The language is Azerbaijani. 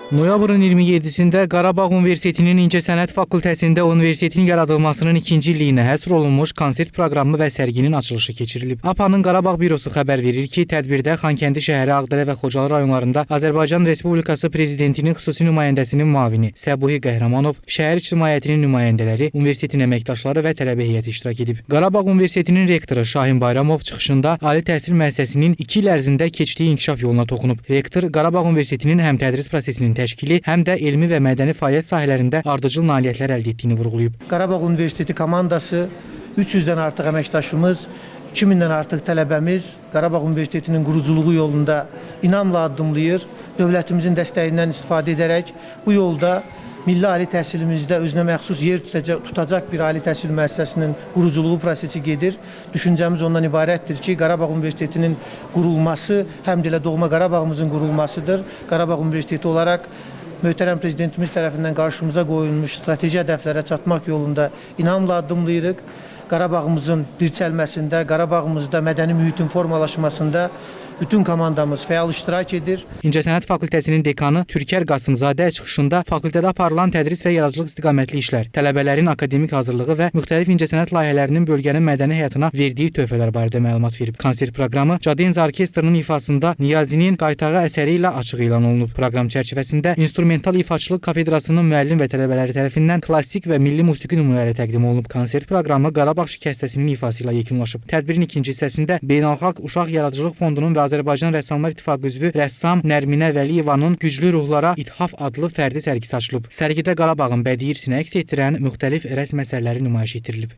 Noyabrın 27-sində Qarabağ Universitetinin İncəsənət Fakültəsində universitetin yaradılmasının ikinci illiyinə həsr olunmuş konsert proqramı və sərginin açılışı keçirilib. APA-nın Qarabağ bürosu xəbər verir ki, tədbirdə Xankəndi şəhəri, Ağdərə və Xocalı rayonlarında Azərbaycan Respublikası Prezidentinin xüsusi nümayəndəsinin müavini Səbuhi Qəhrəmanov, şəhər ictimaiyyətinin nümayəndələri, universitetin əməkdaşları və tələbə heyəti iştirak edib. Qarabağ Universitetinin rektoru Şahin Bayramov çıxışında ali təhsil müəssisəsinin 2 il ərzində keçdiyi inkişaf yoluna toxunub. Rektor Qarabağ Universitetinin həm tədris prosesinin təşkili, həm də elmi və mədəni fəaliyyət sahələrində ardıcıl nailiyyətlər əldə etdiyini vurğulayıb. Qarabağ Universiteti komandası, 300-dən artıq əməkdaşımız, 2000-dən artıq tələbəmiz Qarabağ Universitetinin quruculuğu yolunda inamla addımlayır. Dövlətimizin dəstəyindən istifadə edərək bu yolda milli ali təhsilimizdə özünə məxsus yer tutacaq bir ali təhsil müəssisəsinin quruculuğu prosesi gedir. Düşüncəmiz ondan ibarətdir ki, Qarabağ Universitetinin qurulması həm də elə doğma Qarabağımızın qurulmasıdır. Qarabağ Universiteti olaraq möhtərəm prezidentimiz tərəfindən qarşımıza qoyulmuş strateji hədəflərə çatmaq yolunda inamla addımlayırıq. Qarabağımızın dirçəlməsində, Qarabağımızda mədəni mühitin formalaşmasında bütün komandamız fəal iştirak edir. İncəsənət Fakültəsinin dekanı Türkər Qasımzadə çıxışında fakültədə aparılan tədris və yaradıcılıq istiqamətli işlər, tələbələrin akademik hazırlığı və müxtəlif incəsənət layihələrinin bölgənin mədəni həyatına verdiyi töhfələr barədə məlumat verib. Konsert proqramı Cadenz Orkestrının ifasında Niyazinin Qaytağı əsəri ilə açıq elan olunub. Proqram çərçivəsində instrumental ifaçılıq kafedrasının müəllim və tələbələri tərəfindən klassik və milli musiqi nümunələri təqdim olunub. Konsert proqramı Qarabağ şikəstəsinin ifası ilə yekunlaşıb. Tədbirin ikinci hissəsində Beynəlxalq Uşaq Yaradıcılıq Fondunun və Azərbaycan Rəssamlar İttifaqı üzvü rəssam Nərminə Vəliyevanın Güclü Ruhlara İthaf adlı fərdi sərgisi açılıb. Sərgidə Qarabağın bədii irsini əks etdirən müxtəlif rəsm əsərləri nümayiş etdirilib.